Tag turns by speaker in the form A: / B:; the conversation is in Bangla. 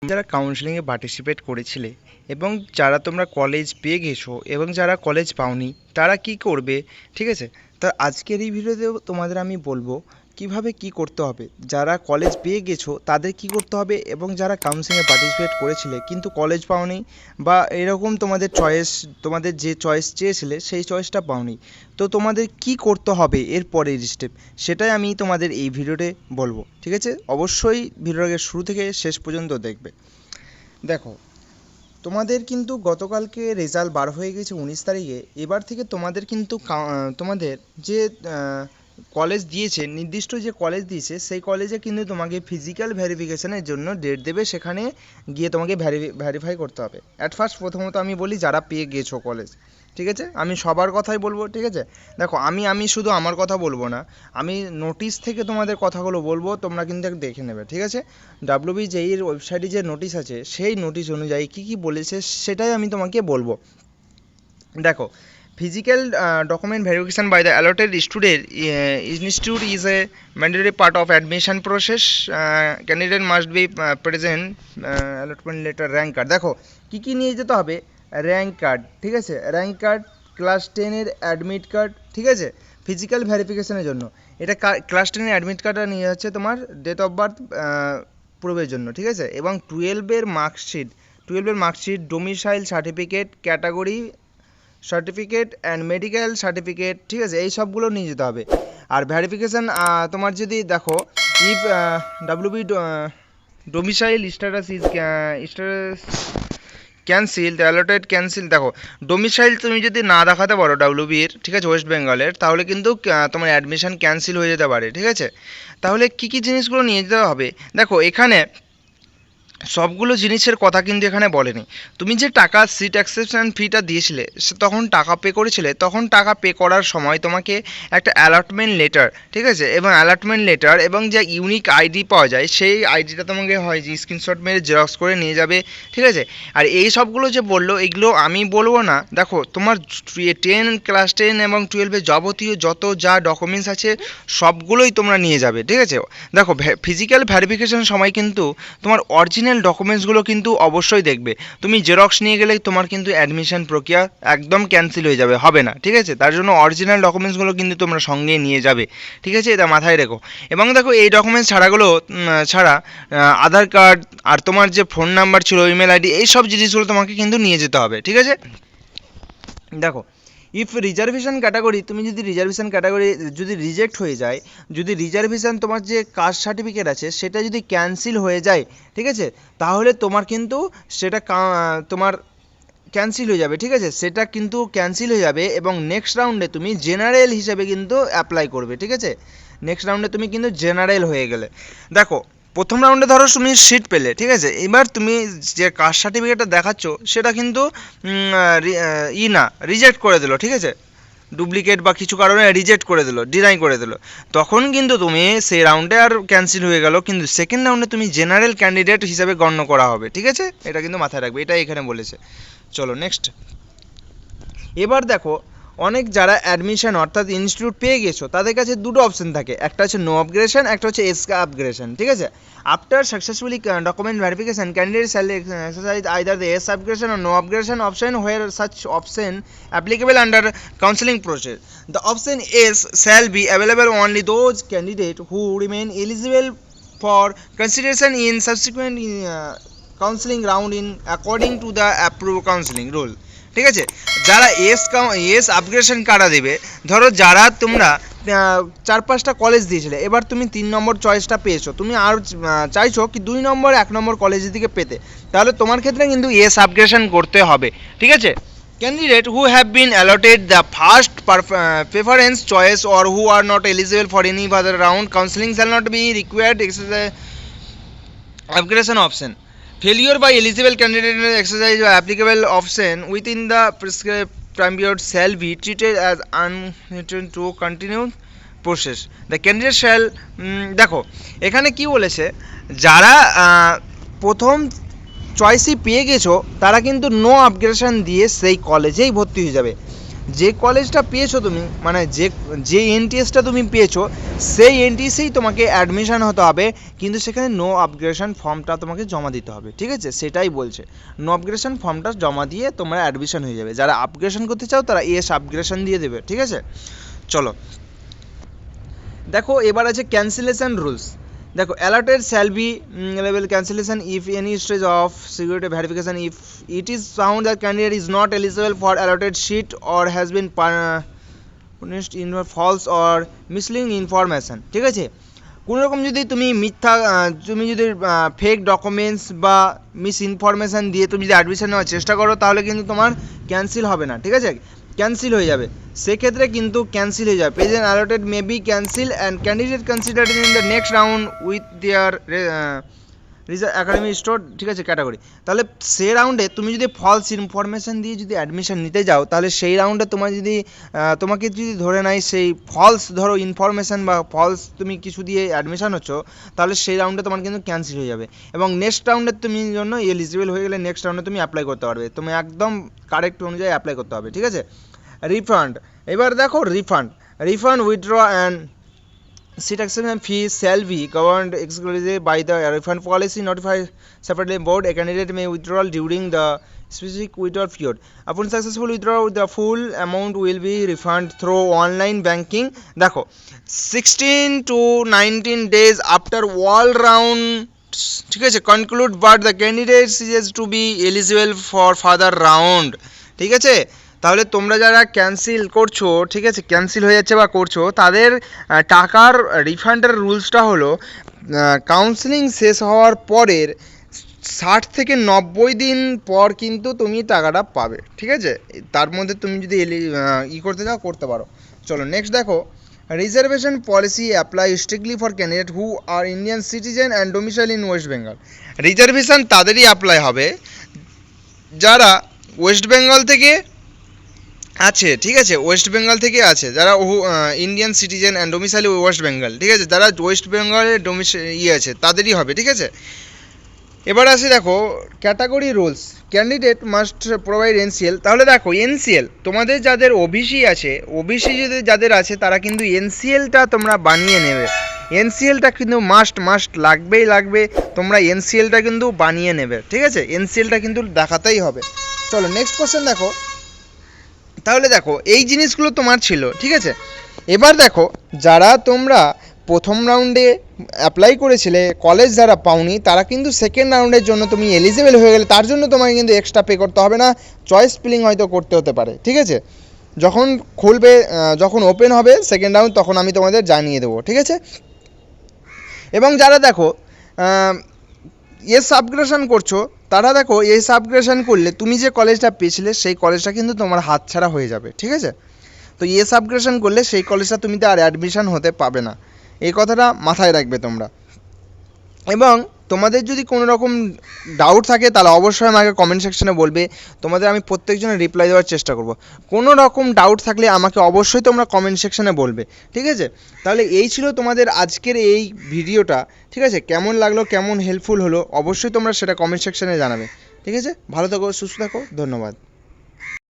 A: যারা কাউন্সেলিংয়ে পার্টিসিপেট করেছিলে এবং যারা তোমরা কলেজ পেয়ে গেছো এবং যারা কলেজ পাওনি তারা কি করবে, ঠিক আছে? তা আজকের এই ভিডিওতেও তোমাদের আমি বলবো কিভাবে কি করতে হবে। যারা কলেজ পেয়ে গেছো তাদের কি করতে হবে এবং যারা কাউন্সেলিংয়ে পার্টিসিপেট করেছিলে কিন্তু কলেজ পাওনি বা এরকম তোমাদের চয়েস, তোমাদের যে চয়েস চেয়েছিলে সেই চয়েসটা পাওনি, তো তোমাদের কি করতে হবে এর পরের স্টেপ সেটাই আমি তোমাদের এই ভিডিওতে বলবো, ঠিক আছে? অবশ্যই ভিডিওটাকে শুরু থেকে শেষ পর্যন্ত দেখবে। দেখো, তোমাদের কিন্তু গতকালকে রেজাল্ট বার হয়ে গেছে 19 তারিখে। এবার থেকে তোমাদের কিন্তু তোমাদের যে কলেজ দিয়েছে, নির্দিষ্ট যে কলেজ দিয়েছে সেই কলেজে কিন্তু তোমাকে ফিজিক্যাল ভেরিফিকেশনের জন্য ডেট দেবে, সেখানে গিয়ে তোমাকে ভেরিফাই করতে হবে। অ্যাট ফার্স্ট প্রথমত আমি বলি যারা পেয়ে গেছো কলেজ, ঠিক আছে? আমি সবার কথাই বলবো, ঠিক আছে? দেখো, আমি শুধু আমার কথা বলবো না, আমি নোটিশ থেকে তোমাদের কথাগুলো বলবো, তোমরা কিন্তু দেখে নেবে, ঠিক আছে? WBJER ওয়েবসাইটে যে নোটিশ আছে সেই নোটিশ অনুযায়ী কী কী বলেছে সেটাই আমি তোমাকে বলবো। দেখো, physical document verification by the allotted student institute is a mandatory part of admission process. Candidate must be present allotment letter, rank card. দেখো কী কী নিয়ে যেতে হবে, র্যাঙ্ক কার্ড, ঠিক আছে? র্যাঙ্ক কার্ড, ক্লাস 10-এর অ্যাডমিট কার্ড, ঠিক আছে? ফিজিক্যাল ভেরিফিকেশনের জন্য এটা ক্লাস 10-এর অ্যাডমিট কার্ডটা নিয়ে যাচ্ছে তোমার ডেট অফ বার্থ প্রুফের জন্য, ঠিক আছে? এবং 12-এর marksheet, domicile certificate, category certificate and medical certificate, ঠিক আছে? এই সবগুলো নিয়ে যেতে হবে। আর ভেরিফিকেশান তোমার যদি দেখো, if WB domicile status is cancel, allotted cancel. দেখো, ডোমিসাইল তুমি যদি না দেখাতে পারো WB-র, ঠিক আছে, ওয়েস্ট বেঙ্গলের, তাহলে কিন্তু তোমার অ্যাডমিশন ক্যান্সেল হয়ে যেতে পারে, ঠিক আছে? তাহলে কী কী জিনিসগুলো নিয়ে যেতে হবে, দেখো এখানে সবগুলো জিনিসের কথা কিন্তু এখানে বলেনি। তুমি যে টাকা সিট অ্যাকসেপশন ফিটা দিয়েছিলে, তখন টাকা পে করেছিলে, তখন টাকা পে করার সময় তোমাকে একটা অ্যালটমেন্ট লেটার, ঠিক আছে, এবং অ্যালটমেন্ট লেটার এবং যে ইউনিক আইডি পাওয়া যায় সেই আইডিটা তোমাকে হয় যে স্ক্রিনশট মেরে জেরক্স করে নিয়ে যাবে, ঠিক আছে? আর এই সবগুলো যে বললো এগুলো আমি বলবো না। দেখো, তোমার ক্লাস 10 এবং 12-এ যাবতীয় যত যা ডকুমেন্টস আছে সবগুলোই তোমরা নিয়ে যাবে, ঠিক আছে? দেখো, ফিজিক্যাল ভেরিফিকেশন সময় কিন্তু তোমার অরিজিনাল ডকুমেন্টসগুলো কিন্তু অবশ্যই দেখবে। তুমি জেরক্স নিয়ে গেলে তোমার কিন্তু অ্যাডমিশন প্রক্রিয়া একদম ক্যান্সেল হয়ে যাবে, হবে না, ঠিক আছে? তার জন্য অরিজিনাল ডকুমেন্টসগুলো কিন্তু তোমরা সঙ্গে নিয়ে যাবে, ঠিক আছে? এটা মাথায় রেখো। এবং দেখো, এই ডকুমেন্টস ছাড়া আধার কার্ড আর তোমার যে ফোন নাম্বার ছিল, ইমেল আইডি, এই সব জিনিসগুলো তোমাকে কিন্তু নিয়ে যেতে হবে, ঠিক আছে? দেখো, ইফ রিজার্ভেশন ক্যাটাগরি, তুমি যদি রিজার্ভেশন ক্যাটাগরি যদি রিজেক্ট হয়ে যায়, যদি রিজার্ভেশন তোমার যে কাস্ট সার্টিফিকেট আছে সেটা যদি ক্যান্সেল হয়ে যায়, ঠিক আছে, তাহলে তোমার কিন্তু সেটা তোমার ক্যান্সেল হয়ে যাবে, ঠিক আছে? সেটা কিন্তু ক্যান্সেল হয়ে যাবে এবং নেক্সট রাউন্ডে তুমি জেনারেল হিসেবে কিন্তু অ্যাপ্লাই করবে, ঠিক আছে? নেক্সট রাউন্ডে তুমি কিন্তু জেনারেল হয়ে গেলে। দেখো, প্রথম রাউন্ডে ধরো তুমি সিট পেলে, ঠিক আছে, এবার তুমি যে কাস্ট সার্টিফিকেটটা দেখাচ্ছ সেটা কিন্তু রিজেক্ট করে দিল, ঠিক আছে? ডুপ্লিকেট বা কিছু কারণে রিজেক্ট করে দিল, ডিনাই করে দিল, তখন কিন্তু তুমি সেই রাউন্ডে আর ক্যান্সেল হয়ে গেল, কিন্তু সেকেন্ড রাউন্ডে তুমি জেনারেল ক্যান্ডিডেট হিসাবে গণ্য করা হবে, ঠিক আছে? এটা কিন্তু মাথায় রাখবে, এটা এখানে বলেছে। চলো নেক্সট। এবার দেখো, অনেক যারা অ্যাডমিশন অর্থাৎ ইনস্টিটিউট পেয়ে গেছো তাদের কাছে দুটো অপশন থাকে, একটা হচ্ছে নো আপগ্রেডেশন, একটা হচ্ছে এস আপগ্রেডেশন, ঠিক আছে? After successfully document verification, candidate shall exercise either the S upgradation or no upgradation option where such option applicable under counseling process. The option S shall be available only those candidates who remain eligible for consideration in subsequent counseling round in according to the approved counseling rule, ঠিক আছে? যারা এস আপগ্রেডেশন কারা দেবে, ধরো যারা তোমরা 4-5টা কলেজ দিয়েছিলে, এবার তুমি 3 নম্বর চয়েসটা পেয়েছো, তুমি আর চাইছো কি 2 নম্বর 1 নম্বর কলেজের দিকে পেতে, তাহলে তোমার ক্ষেত্রে কিন্তু এস আপগ্রেডেশন করতে হবে, ঠিক আছে? Candidate who have been allotted the first preference choice or who are not eligible for any further round counseling shall not be required exercise upgradation option. Failure by eligible candidate to exercise the applicable option within the prescribed time period shall be treated as unable to continue process. The candidate shall দেখো এখানে কি বলেছে, যারা প্রথম চয়েসই পেয়ে গেছো তারা কিন্তু নো আপগ্রেডেশন দিয়ে সেই কলেজেই ভর্তি হয়ে যাবে। যে কলেজটা পেয়েছো তুমি, মানে যে এনটিএসটা তুমি পেয়েছো সেই এনটিএসেই তোমাকে অ্যাডমিশন হতে হবে, কিন্তু সেখানে নো আপগ্রেডেশন ফর্মটা তোমাকে জমা দিতে হবে, ঠিক আছে? সেটাই বলছে, নো আপগ্রেডেশন ফর্মটা জমা দিয়ে তোমরা অ্যাডমিশন হয়ে যাবে। যারা আপগ্রেডেশন করতে চাও তারা আপগ্রেডেশন দিয়ে দেবে, ঠিক আছে? চলো দেখো, এবার আছে ক্যান্সেলেশন রুলস। দেখো, allotted shall be level cancellation if any stage of security verification if it is found that candidate is not eligible for allotted seat or has been punished in false or misleading information, ঠিক আছে? কোনো রকম যদি তুমি মিথ্যা তুমি যদি ফেক ডকুমেন্টস বা মিস ইনফরমেশান দিয়ে তুমি যদি অ্যাডমিশন নেওয়ার চেষ্টা করো তাহলে কিন্তু তোমার ক্যান্সেল হবে না, ঠিক আছে? ক্যান্সেল হয়ে যাবে, সেক্ষেত্রে কিন্তু ক্যান্সেল হয়ে যাবে। Present allotted may be cancel and candidate considered in the next round with their academic store, ঠিক আছে, ক্যাটাগরি। তাহলে সেই রাউন্ডে তুমি যদি ফলস ইনফরমেশান দিয়ে যদি অ্যাডমিশন নিতে যাও তাহলে সেই রাউন্ডে তোমার যদি তোমাকে যদি ধরে নেয় সেই ফলস ধরো ইনফরমেশান বা ফলস তুমি কিছু দিয়ে অ্যাডমিশন হচ্ছ, তাহলে সেই রাউন্ডে তোমার কিন্তু ক্যান্সেল হয়ে যাবে এবং নেক্সট রাউন্ডে তুমি জন্য এলিজিবল হয়ে গেলে নেক্সট রাউন্ডে তুমি অ্যাপ্লাই করতে পারবে। তুমি একদম কারেক্ট অনুযায়ী অ্যাপ্লাই করতে হবে, ঠিক আছে? রিফান্ড, এবার দেখো refund withdraw and seat exception fee shall be governed exclusively by the refund policy notified separately board. A candidate may withdraw during the specific withdrawal period. Upon successful withdrawal, the full amount will be refunded through online banking. দেখো, 16 to 19 days after all round, ঠিক আছে, conclude, but the candidate is to be eligible for further round, ঠিক আছে? তাহলে তোমরা যারা ক্যান্সেল করছো, ঠিক আছে, ক্যান্সেল হয়ে যাচ্ছে বা করছো, তাদের টাকার রিফান্ডের রুলসটা হলো কাউন্সেলিং শেষ হওয়ার পরের 60 থেকে 90 দিন পর কিন্তু তুমি টাকাটা পাবে, ঠিক আছে? তার মধ্যে তুমি যদি করতে চাও করতে পারো। চলো নেক্সট দেখো, reservation policy apply strictly for candidate who are Indian citizen and domicile in West Bengal. Reservation তাদেরই অ্যাপ্লাই হবে যারা ওয়েস্ট বেঙ্গল থেকে আছে, ঠিক আছে, ওয়েস্ট বেঙ্গল থেকে আছে, যারা Indian citizen and domicile West Bengal, ঠিক আছে, যারা ওয়েস্ট বেঙ্গলের আছে তাদেরই হবে, ঠিক আছে? এবার আসে দেখো category rules, candidate must provide NCL. তাহলে দেখো এনসিএল তোমাদের যাদের ওবিসি আছে, ওবিসি যদি যাদের আছে তারা কিন্তু এনসিএলটা তোমরা বানিয়ে নেবে, এনসিএলটা কিন্তু মাস্ট লাগবে, তোমরা এনসিএলটা কিন্তু বানিয়ে নেবে, ঠিক আছে? এনসিএলটা কিন্তু দেখাতেই হবে। চলো নেক্সট কোশ্চেন দেখো, তাহলে দেখো এই জিনিসগুলো তোমার ছিল, ঠিক আছে? এবার দেখো যারা তোমরা প্রথম রাউন্ডে অ্যাপ্লাই করেছিলে, কলেজ যারা পাওনি, তারা কিন্তু সেকেন্ড রাউন্ডের জন্য তুমি এলিজিবল হয়ে গেলে তার জন্য তোমাকে কিন্তু এক্সট্রা পে করতে হবে না, চয়েস ফিলিং হয়তো করতে হতে পারে, ঠিক আছে? যখন খুলবে, যখন ওপেন হবে সেকেন্ড রাউন্ড, তখন আমি তোমাদের জানিয়ে দেবো, ঠিক আছে? এবং যারা দেখো আপগ্রেডেশন করছো, তারা দেখো আপগ্রেডেশন করলে তুমি যে কলেজটা পেয়েছিলে সেই কলেজটা কিন্তু তোমার হাতছাড়া হয়ে যাবে, ঠিক আছে? তো আপগ্রেডেশন করলে সেই কলেজটা তুমি তো আর অ্যাডমিশন হতে পাবে না, এই কথাটা মাথায় রাখবে তোমরা। এবং তোমাদের যদি কোনো রকম ডাউট থাকে তাহলে অবশ্যই আমাকে কমেন্ট সেকশনে বলবে, তোমাদের আমি প্রত্যেকজনের রিপ্লাই দেওয়ার চেষ্টা করব। কোনো রকম ডাউট থাকলে আমাকে অবশ্যই তোমরা কমেন্ট সেকশনে বলবে, ঠিক আছে? তাহলে এই ছিল তোমাদের আজকের এই ভিডিওটা, ঠিক আছে? কেমন লাগলো, কেমন হেল্পফুল হলো, অবশ্যই তোমরা সেটা কমেন্ট সেকশনে জানাবে, ঠিক আছে? ভালো থাকো, সুস্থ থাকো, ধন্যবাদ।